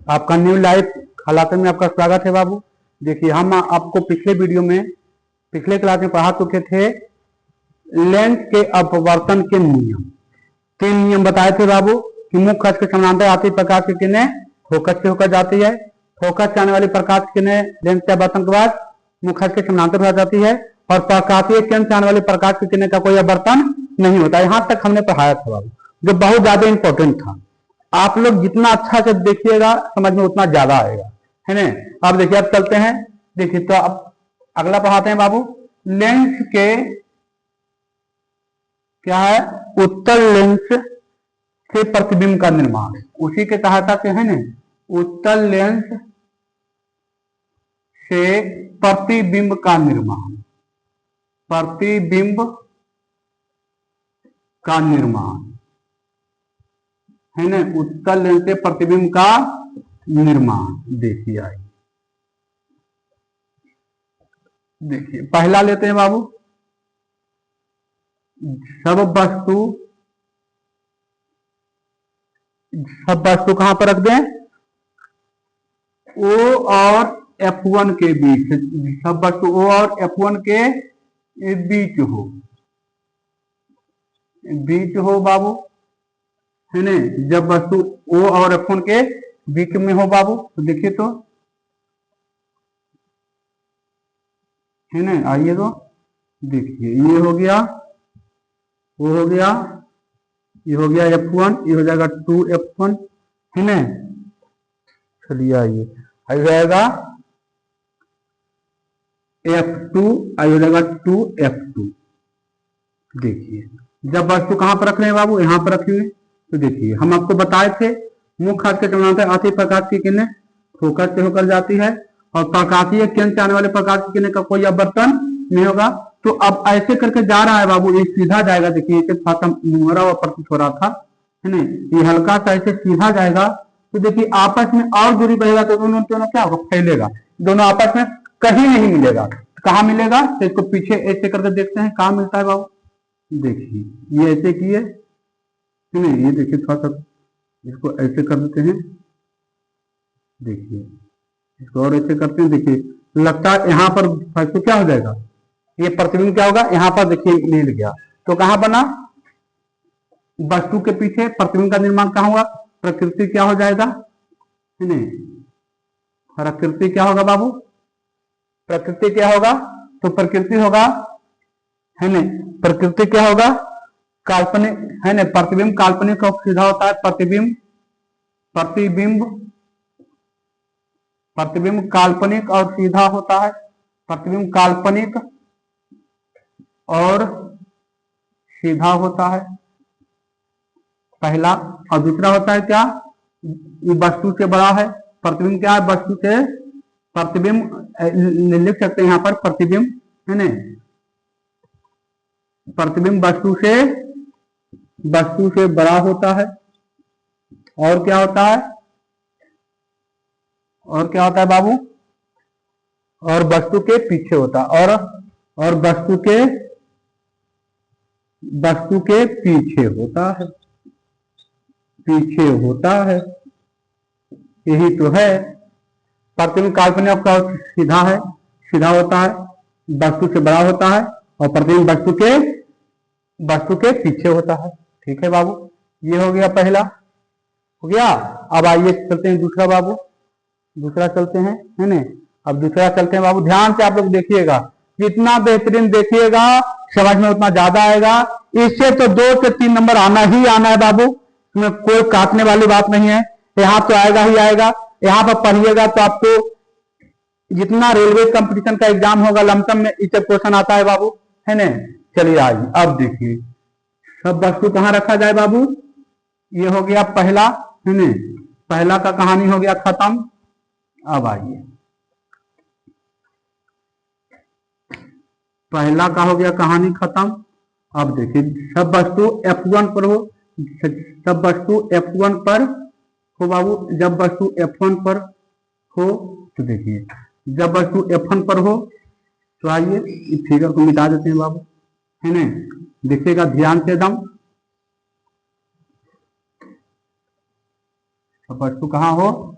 आपका new life हालात में आपका स्वागत है बाबू। देखिए हम आपको पिछले वीडियो में पिछले क्लास में पढ़ा चुके थे लेंस के अपवर्तन के नियम। 3 नियम बताए थे बाबू कि मुख्य अक्ष के समानांतर आती प्रकाश की किरणें फोकस से होकर जाती है, फोकस से आने वाली प्रकाश की किरणें लेंस के अपवर्तन के बाद मुख्य अक्ष के समानांतर हो जाती है और प्रकाशीय केंद्र से आने वाली प्रकाश की किरणें का कोई अपवर्तन नहीं होता। यहां तक हमने पढ़ाया था बाबू, जो बहुत ज्यादा इंपॉर्टेंट था। आप लोग जितना अच्छा से देखिएगा समझ में उतना ज्यादा आएगा, है ना। अब देखिए अब चलते हैं। देखिए तो अब अगला पढ़ाते हैं बाबू। लेंस के क्या है, उत्तल लेंस से प्रतिबिंब का निर्माण, उसी के सहायता से है ना, उत्तल लेंस से प्रतिबिंब का निर्माण, प्रतिबिंब का निर्माण है ना, उत्तल लेंस से प्रतिबिंब का निर्माण। देखिए आइए, देखिए पहला लेते हैं बाबू, सब वस्तु कहां पर रख दें, O और F1 के बीच, सब वस्तु O और F1 के बीच हो बाबू, है ना। जब वस्तु O और F1 के बीच में हो बाबू तो देखिए तो, है ना। आइए तो देखिए, ये हो गया, वो हो गया, ये हो गया F1, ये हो जाएगा 2F1, है ना। चलिए आइए, आइए जाएगा F2, आइए हो जाएगा 2F2। देखिए जब वस्तु कहां पर रख रहे हैं बाबू, यहां पर रखेंगे तो देखिए हम आपको बताए थे मुख्य अक्ष के समानांतर आती प्रकाश की किरणें फोकस से होकर जाती है और प्रकाशीय केंद्र से आने वाले प्रकाश की किरणें का कोई अपवर्तन नहीं होगा। तो अब ऐसे करके जा रहा है बाबू, ये सीधा जाएगा। देखिए इसे थोड़ा मुहरा हुआ प्रतीत हो रहा था, है ना। ये हल्का सा ऐसे सीधा जाएगा तो देखिए आपस में और दूरी बढ़ेगा तो दोनों क्या होगा, फैलेगा, दोनों आपस में कहीं नहीं मिलेगा। कहाँ मिलेगा तो इसको पीछे ऐसे करके देखते हैं कहाँ मिलता है बाबू। देखिए ये ऐसे किए, नहीं ये देखिए थोड़ा सा इसको ऐसे कर देते हैं, देखिए इसको और ऐसे करते हैं। देखिए लगता है यहाँ पर तो क्या हो जाएगा, ये प्रतिबिंब क्या होगा, यहाँ पर देखिए मिल गया। तो कहाँ बना, वस्तु के पीछे प्रतिबिंब का निर्माण कहाँ हुआ, प्रकृति क्या हो जाएगा, है नहीं, प्रकृति क्या होगा बाबू, प्रकृति क्या होगा, तो प्रकृति होगा, है ना, प्रकृति क्या होगा, काल्पनिक, है ना। प्रतिबिंब काल्पनिक और सीधा होता है, प्रतिबिंब प्रतिबिंब प्रतिबिंब काल्पनिक और सीधा होता है, प्रतिबिंब काल्पनिक और सीधा होता है पहला। और दूसरा होता है क्या, वस्तु से बड़ा है। प्रतिबिंब क्या है, वस्तु से, प्रतिबिंब लिख सकते हैं यहाँ पर प्रतिबिंब, है ना, प्रतिबिंब वस्तु से बड़ा होता है। और क्या होता है, और क्या होता है बाबू, और वस्तु के पीछे होता है, और वस्तु के पीछे होता है, पीछे होता है, यही तो है। प्रतिबिंब काल्पनिक और सीधा है, सीधा होता है, वस्तु से बड़ा होता है और प्रतिबिंब वस्तु के पीछे होता है। ठीक है बाबू, ये हो गया पहला, हो गया। अब आइए चलते हैं दूसरा बाबू, दूसरा चलते हैं, है ना। अब दूसरा चलते हैं बाबू, ध्यान से आप लोग देखिएगा, जितना बेहतरीन देखिएगा समझ में उतना ज्यादा आएगा। इससे तो 2 से 3 नंबर आना ही आना है बाबू, इसमें कोई काटने वाली बात नहीं है, यहाँ तो आएगा ही आएगा। यहाँ पर पढ़िएगा तो आपको जितना रेलवे कंपटीशन का एग्जाम होगा लमसम में इससे क्वेश्चन आता है बाबू, है ना। चलिए आज अब देखिए, सब वस्तु कहाँ रखा जाए बाबू, ये हो गया पहला, है ना, पहला का कहानी हो गया खत्म। अब आइए, पहला का हो गया कहानी खत्म। अब देखिए सब वस्तु F1 पर हो, सब वस्तु F1 पर हो बाबू। जब वस्तु F1 पर हो तो देखिए, जब वस्तु F1 पर हो तो आइए इस फिगर को मिटा देते हैं बाबू, है ना। देखिएगा ध्यान से एकदम, सब वस्तु कहाँ हो,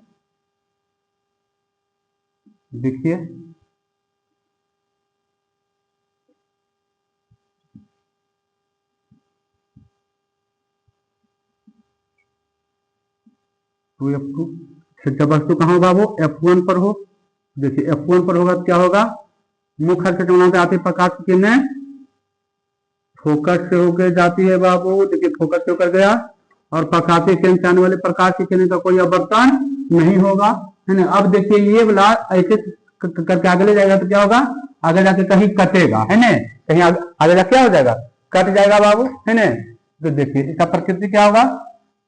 देखिए टू एफ टू। जब वस्तु कहाँ होगा वो F1 पर हो, देखिए F1 पर होगा तो क्या होगा, मुख्य अक्ष के से आती प्रकाश की किरणें फोकस से होकर जाती है बाबू, देखिए फोकस से होकर गया, और प्रकाशीय किरण से आने वाले प्रकाश की किरण का कोई आवर्तन नहीं होगा, है ना। अब देखिए ये वाला ऐसे करके आगे ले जाएगा तो क्या होगा, आगे जाके कहीं कटेगा, है ना, कहीं आगे जाके क्या हो जाएगा, कट जाएगा बाबू, है ना। तो देखिए इसका प्रकृति क्या होगा,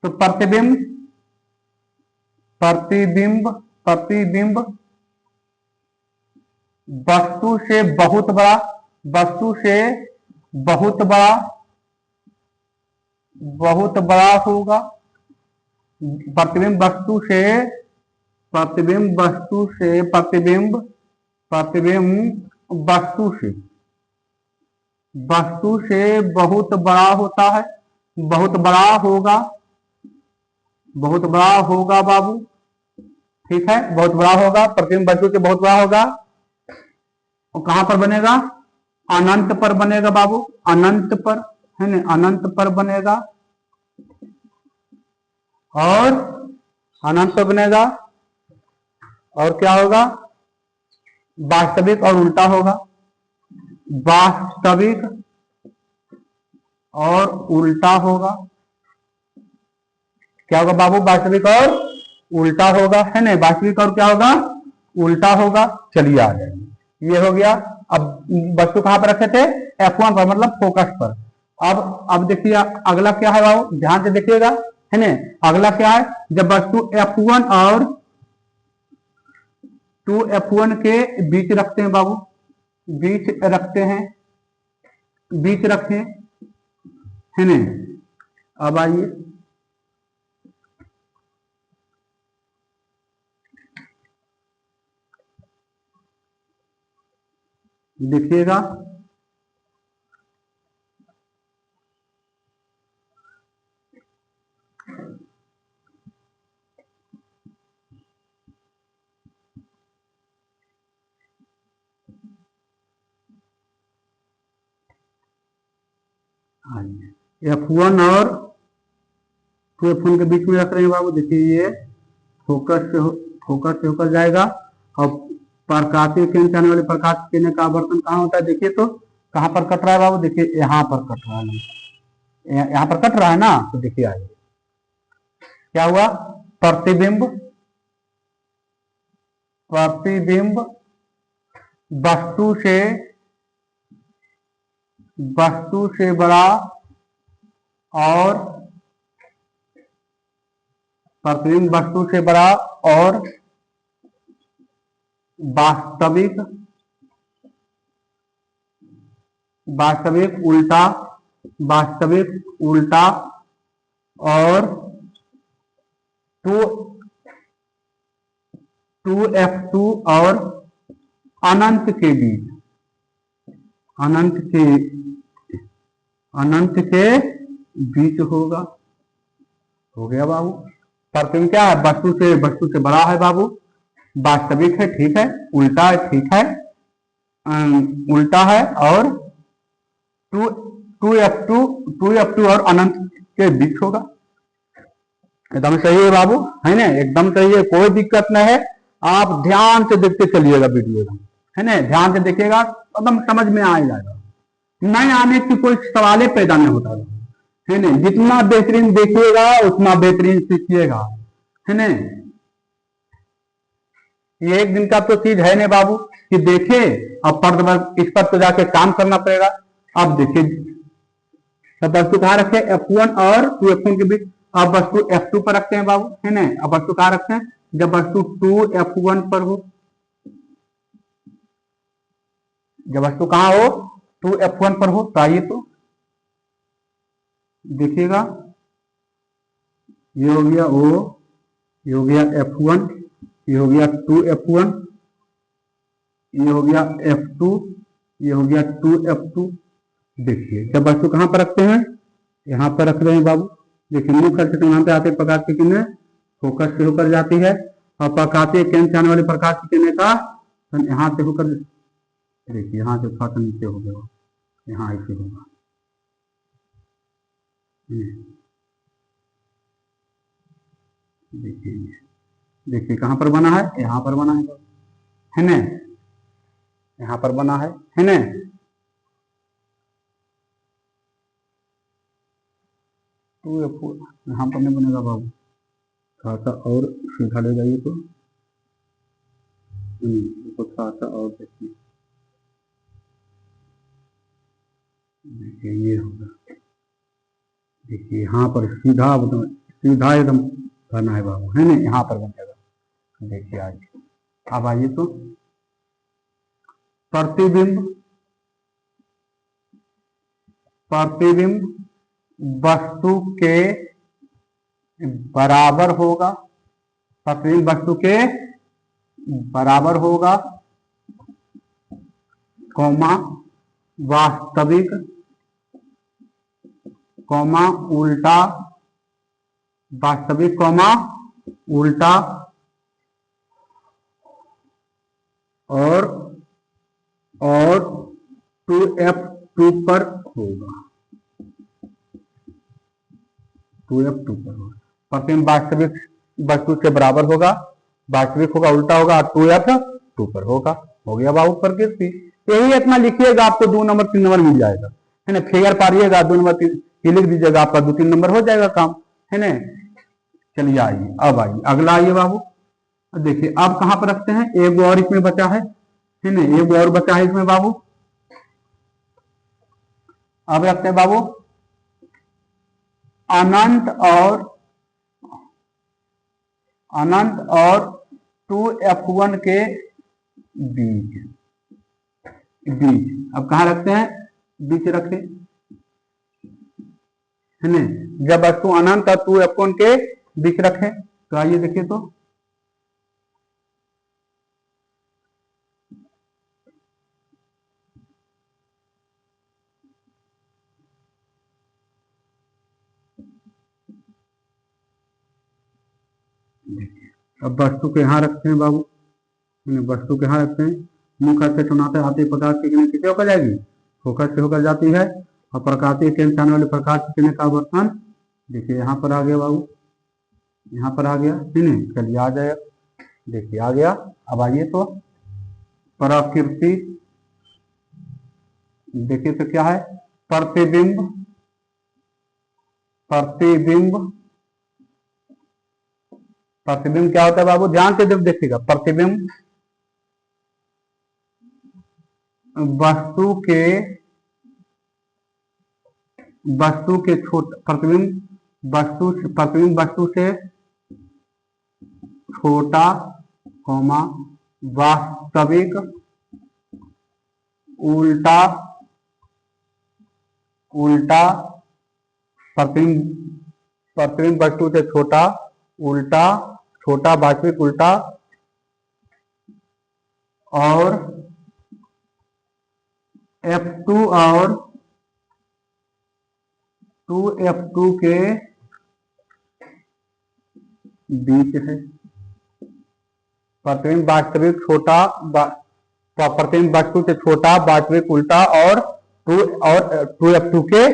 तो प्रतिबिंब प्रतिबिंब प्रतिबिंब वस्तु से बहुत बड़ा, वस्तु से बहुत बड़ा, बहुत बड़ा होगा, प्रतिबिंब वस्तु से, प्रतिबिंब वस्तु से, प्रतिबिंब प्रतिबिंब वस्तु से बहुत बड़ा होता है, बहुत बड़ा होगा, बहुत बड़ा होगा बाबू, ठीक है, बहुत बड़ा होगा, प्रतिबिंब वस्तु से बहुत बड़ा होगा, और कहां पर बनेगा, अनंत पर बनेगा बाबू, अनंत पर, है ना, अनंत पर बनेगा, और अनंत पर बनेगा, और क्या होगा, वास्तविक और उल्टा होगा, वास्तविक और उल्टा होगा, क्या होगा बाबू, वास्तविक और उल्टा होगा, है ना, वास्तविक और क्या होगा, उल्टा होगा। चलिए आ जाएंगे, ये हो गया। अब वस्तु कहां पर रखे थे, F1 पर, मतलब फोकस पर। अब देखिए अगला क्या है बाबू, ध्यान से देखिएगा, है ना। अगला क्या है, जब वस्तु F1 और 2F1 के बीच रखते हैं बाबू, बीच रखते हैं, बीच रखें, है ना। अब आइए देखिएगा, F1 और 2F1 के बीच में रख रहे हैं बाबू, देखिए ये फोकस से होकर जाएगा, और प्रकाशीय किरण से आने वाले प्रकाश की किरण का आवर्तन कहाँ होता है, देखिए तो कहां पर कट रहा है बाबू, देखिए यहां पर कट रहा है, यहां पर कट रहा है ना, तो देखिए आइए क्या हुआ, प्रतिबिंब प्रतिबिंब वस्तु से बड़ा, और प्रतिबिंब वस्तु से बड़ा, और वास्तविक वास्तविक उल्टा, वास्तविक उल्टा, और 2F2 और अनंत के बीच, अनंत के बीच होगा, हो गया बाबू। प्रतिबिंब क्या है, वस्तु से बड़ा है बाबू, वास्तविक है, ठीक है, उल्टा है, ठीक है, उल्टा है, और 2F2 और अनंत के बीच होगा। एकदम सही है बाबू, है ना, एकदम सही है, कोई दिक्कत नहीं है। आप ध्यान से देखते चलिएगा वीडियो, है ना, ध्यान से देखिएगा, एकदम समझ में आ जाएगा, नहीं आने की कोई सवाल पैदा नहीं होता है ना। जितना बेहतरीन देखिएगा उतना बेहतरीन सीखिएगा, है ना। ये एक दिन का तो चीज है नहीं बाबू कि देखे और इस पर तो जाके काम करना पड़ेगा। अब देखिए सब वस्तु कहाँ रखे, F1 और 2F1 के बीच, अब वस्तु F2 पर रखते हैं बाबू, है ना। अब वस्तु कहाँ रखते हैं, जब वस्तु 2F1 पर हो, जब वस्तु कहाँ हो, 2F1 पर हो, तो आइए तो देखिएगा, ये हो गया O, ये हो गया F1, ये हो गया 2F1, ये हो गया F2, ये हो गया 2F2। देखिए जब वस्तु कहां पर रखते हैं, यहां पर रख रहे हैं बाबू, देखिए मुख्य अक्ष के नाम पे आते प्रकाश की किरणें फोकस से होकर जाती है, और प्रकाशीय केंद्र से आने वाले प्रकाश की किरणें का तो यहाँ से होकर देखिए, यहाँ से थोड़ा सा नीचे हो गया, यहाँ ऐसे होगा। देखिए, देखिए कहाँ पर बना है, यहाँ पर बना है ना, यहाँ पर बना है ना। तो यहाँ पर नहीं बनेगा बाबू, थोड़ा सा और सीधा ले जाइए तो थोड़ा सा और देखिए, देखिए ये होगा। देखिए यहाँ पर सीधा सीधा एकदम बना है बाबू, है ना, यहाँ पर बनेगा। देखिए आज अब आइए तो प्रतिबिंब, प्रतिबिंब वस्तु के बराबर होगा, प्रतिबिंब वस्तु के बराबर होगा, कौमा वास्तविक, कौमा उल्टा, वास्तविक कौमा उल्टा, और 2f2 पर होगा, 2f2 पर होगा। प्रतिबिंब वास्तविक वस्तु से बराबर होगा, वास्तविक होगा, उल्टा होगा, 2f2 पर होगा। हो गया बाबू प्रकृति। यही इतना लिखिएगा, आपको 2 नंबर 3 नंबर मिल जाएगा, है ना। फिगर पारिएगा, 2 नंबर 3 लिख दीजिएगा, आपका 2-3 नंबर हो जाएगा काम, है ना। चलिए आइए, अब आइए अगला, आइए बाबू। देखिए अब कहां पर रखते हैं, एक और इसमें बचा है ना, एक और बचा है इसमें बाबू। अब रखते हैं बाबू अनंत और 2f1 के बीच, अब कहां रखते हैं, बीच रखें, है ना। जब वस्तु अनंत और 2f1 के बीच रखें तो आइए देखिए तो अब वस्तु के यहाँ रखते हैं बाबू, वस्तु के यहाँ रखते हैं। मुख से सुनाते आते प्रकाश की किरण किसे होकर जाएगी, फोकस से होकर जाती है, और प्रकाशीय केंद्र आने वाले प्रकाश की किरण का आवर्तन देखिए यहाँ पर आ गया बाबू, यहाँ पर आ गया, ठीक है। चलिए आ जाएगा, देखिए आ गया। अब आइए तो प्रकृति, देखिए तो क्या है, प्रतिबिंब, प्रतिबिंब, प्रतिबिंब क्या होता है बाबू, ध्यान से जब देखिएगा। प्रतिबिंब वस्तु के छोटा, प्रतिबिंब वस्तु से छोटा, कौमा वास्तविक उल्टा, प्रतिबिंब वस्तु से छोटा, उल्टा, छोटा वास्तविक उल्टा, और f2 और 2f2 के बीच है। प्रतिबिंब वास्तविक छोटा, प्रतिबिंब वस्तु से छोटा, वास्तविक उल्टा, और 2f2 के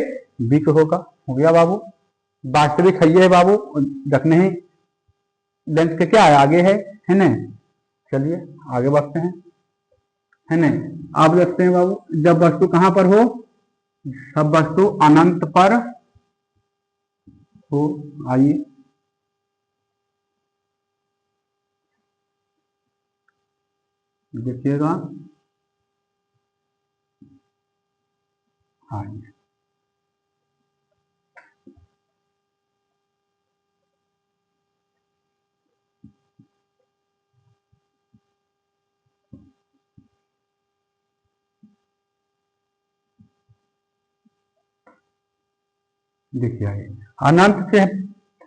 बीच होगा। हो गया बाबू, वास्तविक है बाबू, रखने ही लेंथ के क्या है, आगे है ना। चलिए आगे बढ़ते हैं, है ना। अब देखते हैं बाबू, जब वस्तु कहां पर हो, सब वस्तु अनंत पर हो। आइए देखिएगा, आइए देखिए, आइए अनंत से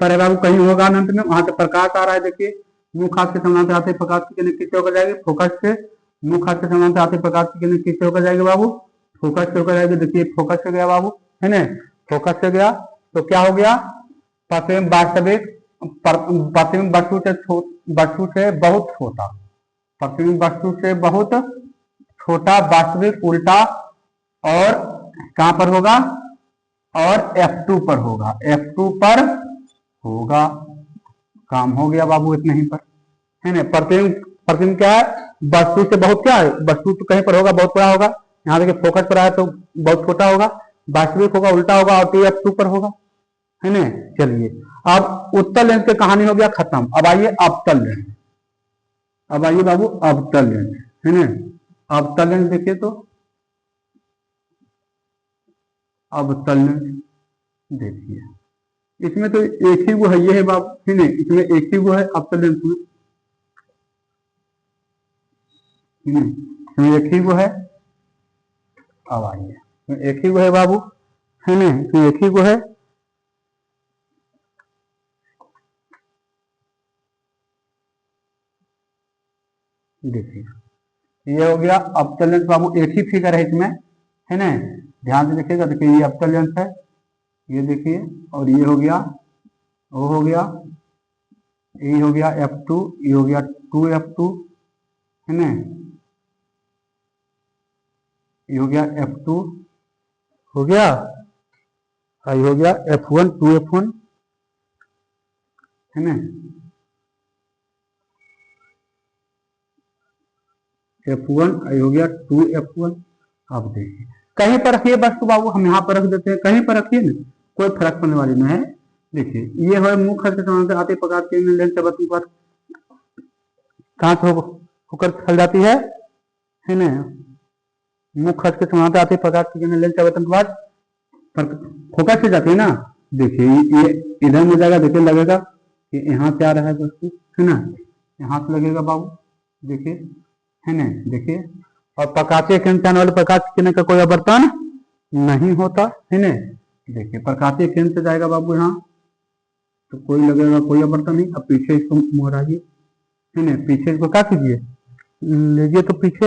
परे बाबू कहीं होगा, अनंत में वहां से प्रकाश आ रहा है। देखिए मुख हाथ के समानांतर आते प्रकाश की किरण किससे होकर जाएगी, फोकस से। मुख हाथ के समानांतर आते प्रकाश की किरण किससे होकर जाएगी बाबू, फोकस से होकर जाएगी। देखिए फोकस से गया बाबू, है ना, फोकस से गया तो क्या हो गया, प्रतिबिंब वास्तविक, प्रतिबिंब वस्तु से बहुत छोटा, प्रतिबिंब वस्तु से बहुत छोटा, वास्तविक उल्टा, और कहां पर होगा, और F2 पर होगा, F2 पर होगा। काम हो गया बाबू इतना ही पर, है ना। प्रतिबिंब क्या है, वस्तु से बहुत, क्या है, वस्तु तो कहीं पर होगा बहुत बड़ा होगा, यहाँ देखिए फोकस पर आया तो बहुत छोटा होगा, वास्तविक होगा उल्टा होगा, और F2 पर होगा, है ना। चलिए अब उत्तल लेंस की कहानी हो गया खत्म। अब आइए अवतल लेंस, अब आइए बाबू अवतल लेंस, है ना। अवतल लेंस देखिए तो, अवतल लेंस देखिए, इसमें तो एक ही वो है, ये है बाबू, है ना, इसमें एक ही वो है अवतल लेंस में, इसमें एक ही वो है। अब आइए, एक ही वो है बाबू, है ना, इसमें एक ही वो है। देखिए ये हो गया अवतल लेंस बाबू, एक ही फिगर है इसमें, है ना। ध्यान से देखिएगा, देखिए ये अवतल लेंस है, ये देखिए, और ये हो गया, वो हो गया, ये हो गया F2, ये हो गया 2F2, है ना, ये हो गया F2 हो गया, ये हो गया F1 2F1, है ना, F1, ये हो गया 2F1। अब देखिए कहीं पर रखिए वस्तु बाबू, हम यहाँ पर रख देते हैं, कहीं पर रखिए ना, कोई फर्क पड़ने वाली नहीं है। देखिए ये है मुख्य के समानांतर आते प्रकार के लेंस से वस्तु पर कहां से होकर फैल जाती है ना। मुख्य के समानांतर आते प्रकार की लेंस से के बाद फोकस से जाती है ना। देखिए ये इधर में जाएगा, देखिए लगेगा कि यहाँ से आ रहा है वस्तु, है ना, यहाँ से लगेगा बाबू, देखिए, है ना। देखिए और प्रकाशीय किरण से आने वाले प्रकाश किरण का कोई आवर्तन नहीं होता, है ना। देखिए प्रकाशीय किरण से जाएगा बाबू यहाँ, तो कोई लगेगा कोई आवर्तन नहीं। अब पीछे इसको मोड़ाइए, है ना, पीछे इसको क्या कीजिए, लीजिए तो पीछे,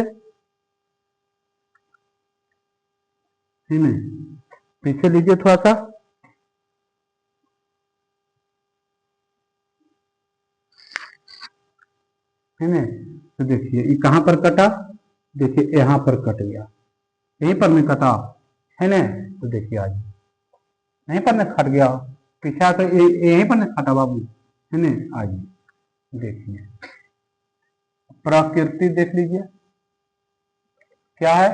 है ना, पीछे लीजिए थोड़ा सा, है ना। तो देखिए ये कहां पर कटा, देखिए यहाँ पर कट गया, यहीं पर नहीं कटा, है ना। तो देखिए आज यहीं पर नहीं कट गया, पीछे आकर यहीं पर नहीं कटा बाबू, है ना। आज देखिए प्रकृति देख लीजिए क्या है,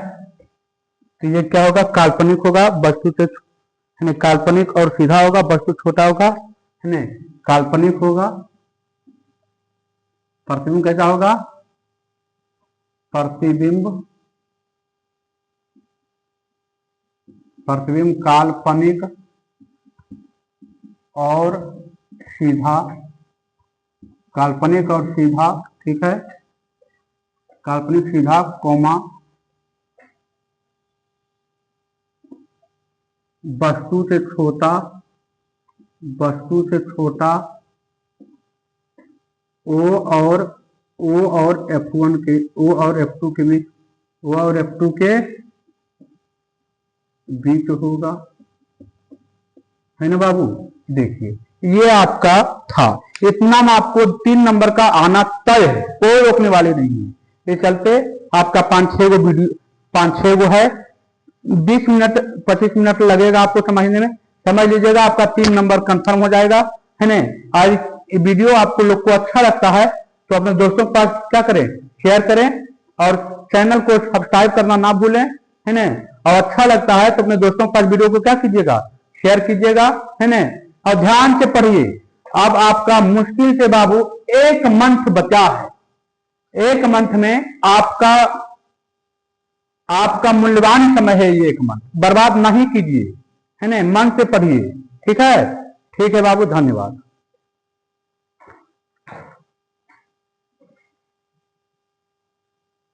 तो ये क्या होगा, काल्पनिक होगा, वस्तु से, है ना, काल्पनिक और सीधा होगा, वस्तु छोटा होगा, है ना, काल्पनिक होगा। प्रतिबिंब कैसा होगा, प्रतिबिंब, प्रतिबिंब काल्पनिक और सीधा, काल्पनिक और सीधा, ठीक है, काल्पनिक सीधा कोमा वस्तु से छोटा, वस्तु से छोटा, O और F1 के, O और F2 के बीच, O और F2 के बीच होगा, है ना बाबू। देखिए ये आपका था, इतना में आपको 3 नंबर का आना तय है, कोई रोकने वाले नहीं है। इस चलते आपका 5-6 गो वीडियो, 5-6 गो है, 20 मिनट 25 मिनट लगेगा आपको समझने में, समझ लीजिएगा, आपका 3 नंबर कंफर्म हो जाएगा, है ना। आज वीडियो आपको लोग को अच्छा लगता है तो अपने दोस्तों के पास क्या करें, शेयर करें, और चैनल को सब्सक्राइब करना ना भूलें, है ना। और अच्छा लगता है तो अपने दोस्तों के पास वीडियो को क्या कीजिएगा, शेयर कीजिएगा, है ना। और ध्यान से पढ़िए, अब आपका मुश्किल से बाबू 1 मंथ बचा है, 1 मंथ में आपका मूल्यवान समय है, ये 1 मंथ बर्बाद नहीं कीजिए, है ना, मन से पढ़िए, ठीक है। ठीक है बाबू, धन्यवाद।